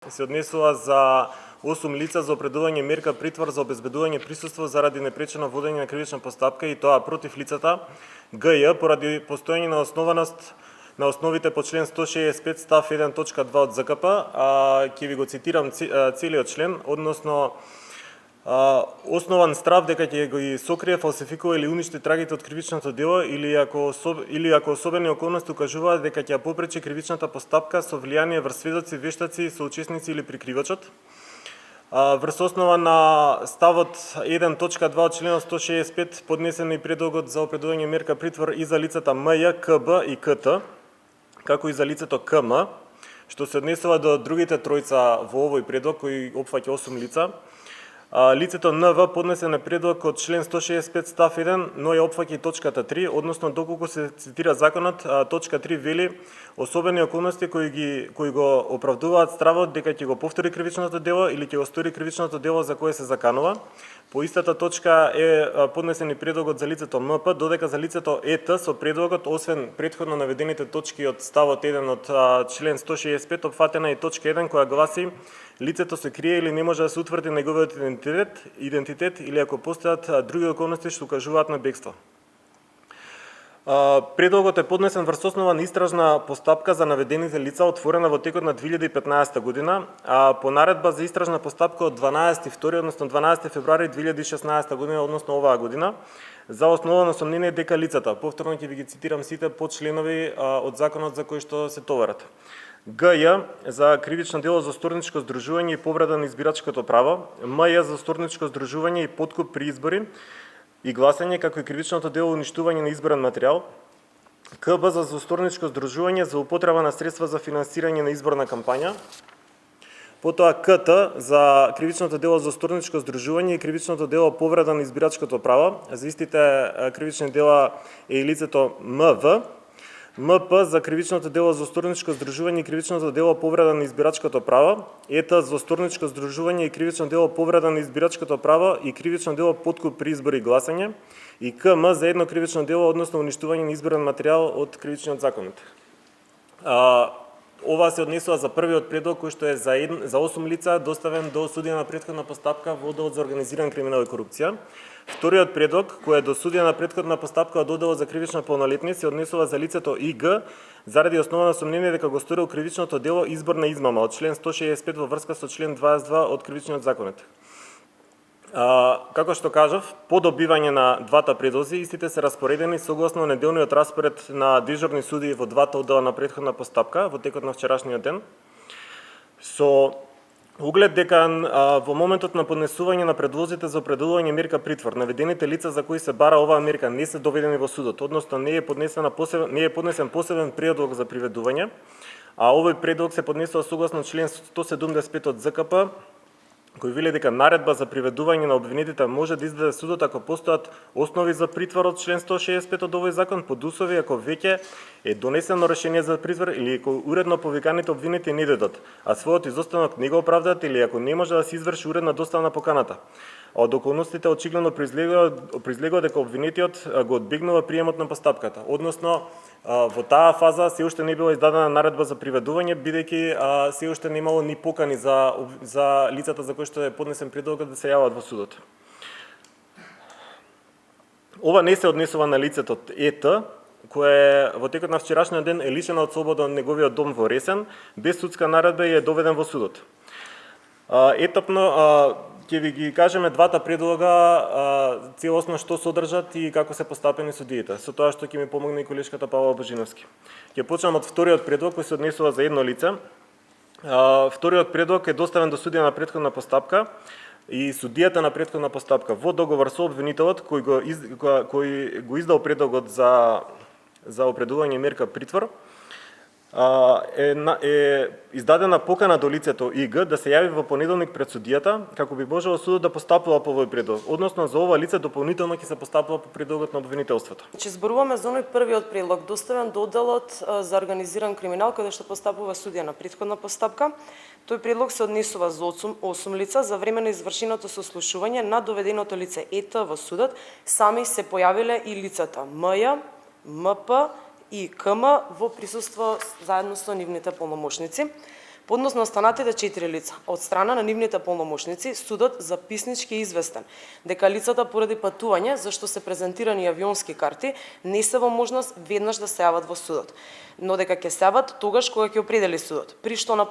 се однесува за 8 лица за определување мерка притвор за обезбедување присуство заради непречено водење на кривична постапка и тоа против лицата. ГЈ поради постоење на основаност на основите по член 165 став 1 точка 2 од ЗКП, ќе ви го цитирам целиот член, односно основан страв дека ќе ги сокрие, фалсификува или уништи трагите од кривичното дело или ако особени околности укажуваат дека ќе попречи кривичната постапка со влијание врз сведоци, вештаци, соучесници или прикривачот. Врз основа на ставот 1 точка 2 од членот 165 поднесен и предлогот за определување мерка притвор и за лицата МЈ, КБ и КТ, како и за лицето КМ, што се однесува до другите тројца во овој предлог кој опфаќа 8 лица. Лицето НВ поднесен е предлог од член 165 став 1, но ја опфаќа и точката 3, односно доколку се цитира законот, точка 3 вели особени околности кои го оправдуваат стравот дека ќе го повтори кривичното дело или ќе го стори кривичното дело за кое се заканува. По истата точка е поднесен и предлогот за лицето МП, додека за лицето ЕТ со предлогот, освен претходно наведените точки од ставот 1 од член 165, опфатена и точка 1 која гласи: лицето се крие или не може да се утврди неговиот идентитет или ако постојат други околности што укажуваат на бегство. Предлогот е поднесен врз основа на истражна постапка за наведените лица отворена во текот на 2015 година, а по наредба за истражна постапка од 12.2, односно 12 февруари 2016 година, односно оваа година, за основано сомнение дека лицата, повторно ќе ви ги цитирам сите подчленови од законот за кои што се товарат. ГЈ за кривично дело за сторничко здружување и повреда на избирачкото право, МЈ за сторничко здружување и подкуп при избори и гласање, како и кривичното дело уништување на изборен материјал, КБ за злосторничко здружување за употреба на средства за финансирање на изборна кампања, потоа КТ за кривичното дело за сторничко здружување и кривичното дело повреда на избирачкото право, за истите кривични дела е и лицето МВ, МП за кривичното дело за сторничко здружување и кривичното дело повреда на избирачкото право, ЕТ за сторничко здружување и кривично дело повреда на избирачкото право и кривично дело подкуп при избори и гласање, и КМ за едно кривично дело, односно уништување на изборен материјал од кривичниот законот. Ова се однесува за првиот предлог кој што е за 8 лица доставен до судија на претходна постапка во Одделот за организиран криминал и корупција. Вториот предлог, кој е до судија на претходна постапка од Одделот за кривично полнолетни, се однесува за лицето ИГ заради основано сомнение дека го сторил кривичното дело изборна измама од член 165 во врска со член 22 од кривичниот законот. Како што кажав, по добивање на двата предлози, истите се распоредени согласно неделниот распоред на дежурни судии во двата оддела на претходна постапка во текот на вчерашниот ден, со углед дека во моментот на поднесување на предлозите за определување мерка притвор, наведените лица за кои се бара оваа мерка не се доведени во судот, односно не е поднесен посебен предлог за приведување, а овој предлог се поднесува согласно член 175 од ЗКП, кој вели дека наредба за приведување на обвинетите може да издаде судот ако постојат основи за притвор од член 165 од овој закон, под услови ако веќе е донесено решение за притвор или ако уредно повиканите обвинети не дадат, а својот изостанок не го оправдаат или ако не може да се изврши уредна достава на поканата. А од околностите очигледно произлегува дека обвинетиот го одбегнува приемот на постапката, односно во таа фаза се уште не била издадена наредба за приведување, бидејќи се уште немало ни покани за лицата за кои што е поднесен предлогот да се јават во судот. Ова не се однесува на лицето ЕТ, кое во текот на вчерашниот ден е лишено од слобода од неговиот дом во Ресен, без судска наредба и е доведен во судот. Етапно ќе ви ги кажеме двата предлога целосно што содржат и како се постапени судиите. Со тоа што ќе ми помогне и колешката Павла Божиновски. Ќе почнам од вториот предлог кој се однесува за едно лице. Вториот предлог е доставен до судија на претходна постапка и судијата на претходна постапка во договор со обвинителот кој го издал предлогот за определување мерка притвор, е издадена покана до лицето ИГ да се јави во понеделник пред судијата, како би можело судот да постапува по овој предлог, односно за ова лице дополнително ќе се постапува по предлогот на обвинителството. Зборуваме за оној првиот предлог, доставен до Одделот за организиран криминал, каде што постапува судија на претходна постапка. Тој предлог се однесува за 8 лица за време на извршеното сослушување на доведеното лице ЕТ во судот. Сами се појавиле и лицата МЈ, МП и КМ во присуство заедно со нивните полномошници. По однос на останатите 4 лица, од страна на нивните полномошници, судот записнички е известен дека лицата поради патување за што се презентирани авионски карти не се во можност веднаш да се јават во судот, но дека ќе се јават тогаш кога ќе определи судот, при што на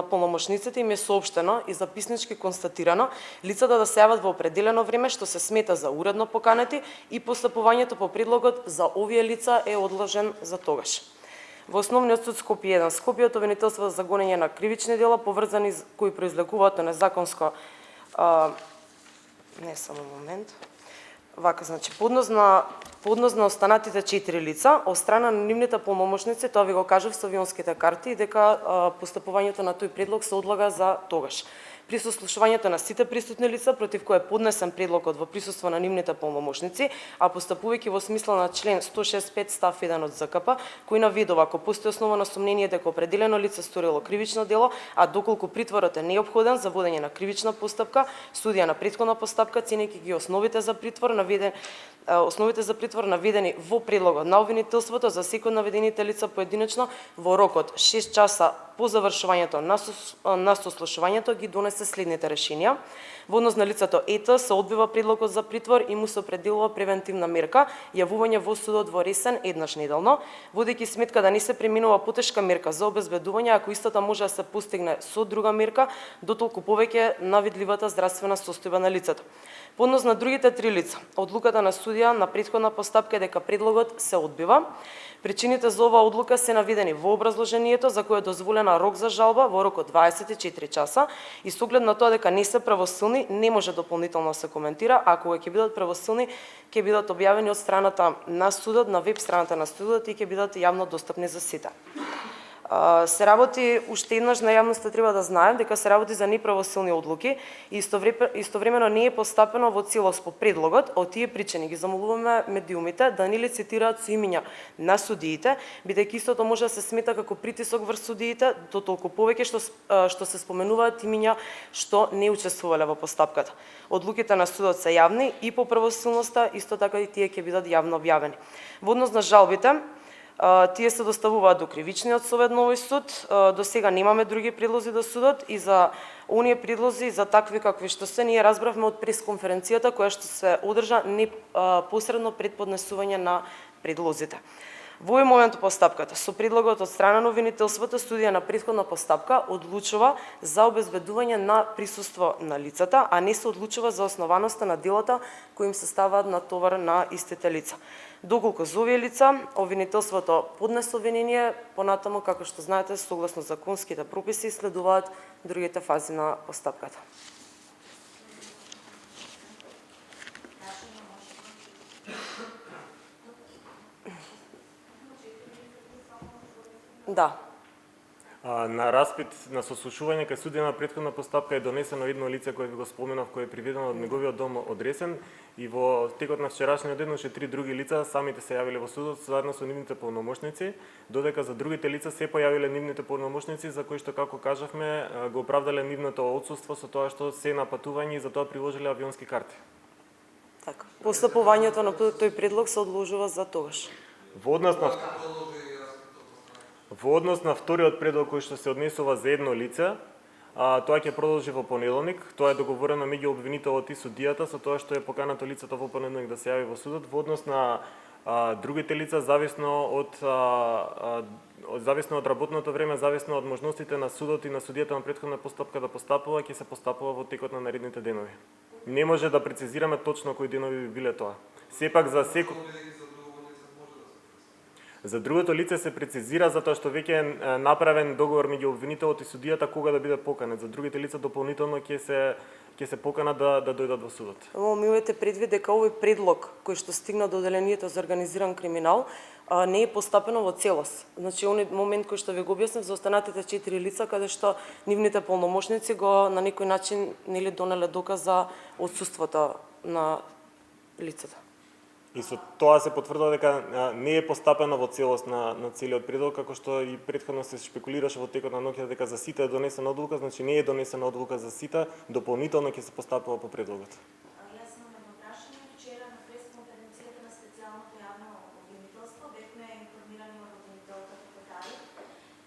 полномошниците им е соопштено и записнички констатирано лицата да се јават во определено време што се смета за уредно поканети и постапувањето по предлогот за овие лица е одложен за тогаш. Во Основниот суд Скопје 1, Скопје од обвинителство за гонење на кривични дела поврзани кои произлегуваат од незаконско значи по однос на останатите 4 лица, од страна на нивните полномошници, тоа ви го кажав со авионските карти, дека постапувањето на тој предлог се одлага за тогаш. При сослушувањето на сите присутни лица против кои е поднесен предлогот во присуство на нивните полномошници, а постапувајќи во смисла на член 165 став 1 од ЗКП, кој наведува ако постои основано сомнение дека определено лице сторило кривично дело, а доколку притворот е неопходен за водење на кривична постапка, судија на претходна постапка ценејќи ги основите за притвор наведени во предлогот на обвинителството за секој од наведените лица поединечно во рокот 6 часа по завршувањето на сослушувањето ги донесе следните решенија. Во однос на лицето ЕТ се одбива предлогот за притвор и му се определува превентивна мерка јавување во судот во Ресен еднаш неделно, водејќи сметка да не се преминува потешка мерка за обезбедување ако истата може да се постигне со друга мерка, дотолку повеќе на видливата здравствена состојба на лицето. По однос на другите 3 лица, одлуката на судија на претходна постапка е дека предлогот се одбива. Причините за оваа одлука се наведени во образложението за кое е дозволена рок за жалба во рок од 24 часа и со оглед на тоа дека не се правосилни, не може дополнително да се коментира, а кога ќе бидат правосилни, ќе бидат објавени од страната на судот, на веб страната на судот и ќе бидат јавно достапни за сите. Се работи, уште еднаш на јавноста треба да знаем дека се работи за неправосилни одлуки и истовремено не е постапено во целост по предлогот. Од тие причини ги замолуваме медиумите да не цитираат со имиња на судиите, бидејќи истото може да се смета како притисок врз судиите, дотолку повеќе што се споменуваат имиња што не учествувале во постапката. Одлуките на судот се јавни и по правосилноста, исто така и тие ќе бидат јавно објавени. Во однос на жалбите, тие се доставуваат до Кривичниот совет Нови суд. До сега немаме други предлози до судот и за оние предлози, за такви какви што се, ние разбравме од пресконференцијата која што се одржа непосредно пред поднесување на предлозите. Во овој момент постапката со предлогот од страна на обвинителството, судија на претходна постапка одлучува за обезбедување на присуство на лицата, а не се одлучува за основаноста на делата кои им се ставаат на товар на истите лица. Доколку за овие лица обвинителството поднесе обвинение, понатаму, како што знаете, согласно законските прописи следуваат другите фази на постапката. Да. На распит на сослушување кај судија на претходна постапка е донесено едно лице кое ви го споменав, кое е приведено од неговиот дом од Ресен и во текот на вчерашниот ден уште 3 други лица самите се јавиле во судот заедно со нивните полномошници, додека за другите лица се појавиле нивните полномошници за кои што, како кажавме, го оправдале нивното отсуство со тоа што се на патување и за тоа приложиле авионски карти. Така. Постапувањето на тој предлог се одложува за тогаш. Во однос на вториот предлог кој што се однесува за едно лице, тоа ќе продолжи во понеделник. Тоа е договорено меѓу обвинителот и судијата, со тоа што е поканато лицето во понеделник да се јави во судот. Во однос на другите лица, зависно од работното време, зависно од можностите на судот и на судијата на претходна постапка да постапува, ќе се постапува во текот на наредните денови. Не може да прецизираме точно кои денови би биле тоа. Сепак за другото лице се прецизира затоа што веќе е направен договор меѓу обвинителот и судијата кога да биде поканет. За другите лица дополнително ќе се поканат да дојдат во судот. Имате предвид дека овој предлог кој што стигна до одделението за организиран криминал не е постапено во целост. Значи оној момент кој што ви го објаснив за останатите 4 лица каде што нивните полномошници го на некој начин нели донеле доказ за отсуството на лицата. И со тоа се потврдува дека не е постапено во целост на целиот предлог, како што и претходно се шпекулираше во текот на ноќта дека за сите е донесена одлука, значи не е донесена одлука за сите, дополнително ќе се постапува по предлогот. Јас имам едно прашање. Вчера на пресконференцијата на специјалното јавно обвинителство бевме информирани од обвинителката Петари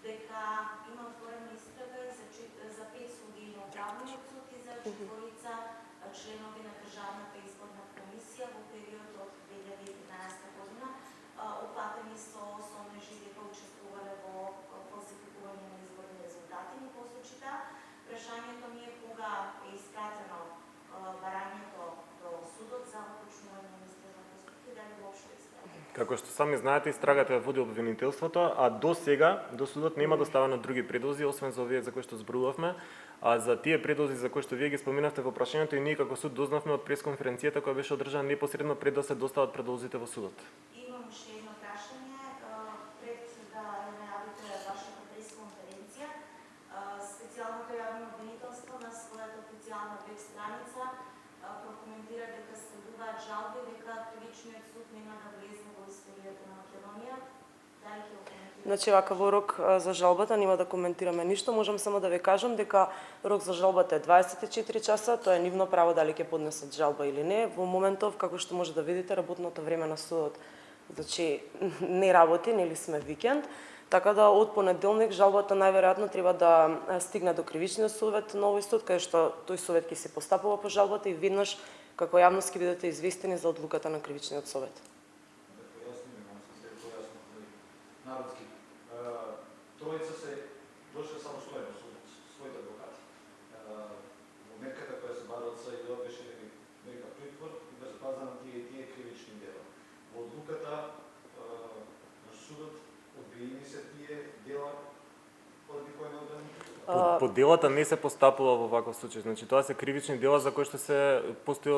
дека има отворена истрага Врховниот суд и за 4 членови на Државната изборна комисија во период од 2011 година, опатени со сомнежи дека учествувале во фалсификување на изборни резултати. И по случајта, прашањето ми е кога е испратено барањето до судот за оточнување на истражна постапка и дали воопшто е испратено. Како што сами знаете, истрагата ја води обвинителството, а до сега, до судот нема доставено други предлози, освен за овие за кои што зборувавме, а за тие предлози за кои што вие ги споменавте во прашањето и ние како суд дознавме од пресконференцијата која беше одржана непосредно пред да се достават предлозите во судот. Имам уште едно прашање. Пред да најавите вашата пресконференција, специјалното јавно обвинителство на својата официјална веб страница прокоментира дека следуваат жалби дека кривичниот суд нема да влезне во историјата на Македонија. Дали ќе го коментирате? Значи, вака во рок за жалбата нема да коментираме ништо, можам само да ви кажам дека рок за жалбата е 24 часа, тоа е нивно право дали ќе поднесат жалба или не. Во моментов, како што може да видите, работното време на судот, значи, не работи, нели сме викенд, така да од понеделник жалбата најверојатно треба да стигне до кривичниот совет на овој суд, кај што тој совет ќе се постапува по жалбата и веднаш како јавност ќе бидете известени за одлуката на кривичниот совет. Народски. Тројца се дошле самостојно со своите адвокати. Во мерката која се бара од СИД беше мерка притвор и да запазена тие кривични дела. Во одлуката на судот одбиени се тие дела поради кои не одбиени. По делата не се постапува во ваков случај. Значи тоа се кривични дела за кои што се постои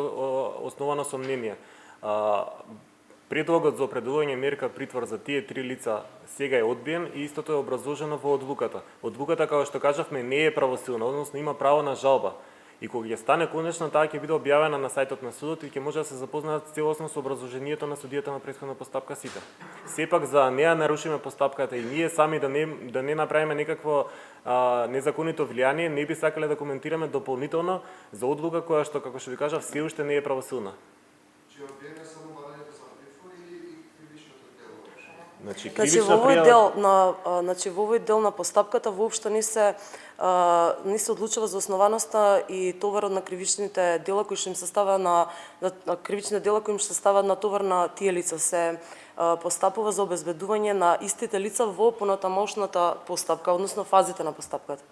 основано сомнение. Предлогот за определување мерка притвор за тие три лица сега е одбиен и истото е образложено во одлуката. Одлуката, како што кажавме, не е правосилна, односно има право на жалба. И кога ќе стане конечно, таа ќе биде објавена на сајтот на судот и ќе може да се запознаат целосно со образложението на судијата на претходна постапка сите. Сепак за да не нарушиме постапката и ние сами да не направиме некакво незаконито влијание, не би сакале да коментираме дополнително за одлука која што, како што ви кажав, се уште не е правосилна. Че одбиено само барањето за притвор или кривичното дело? Значи, Значи во овој дел на постапката воопшто не се одлучува за основаноста и товарот на кривичните дела кои што им се става на кривичните дела кои им се става на товар на тие лица, се постапува за обезбедување на истите лица во понатамошната постапка, односно фазите на постапката.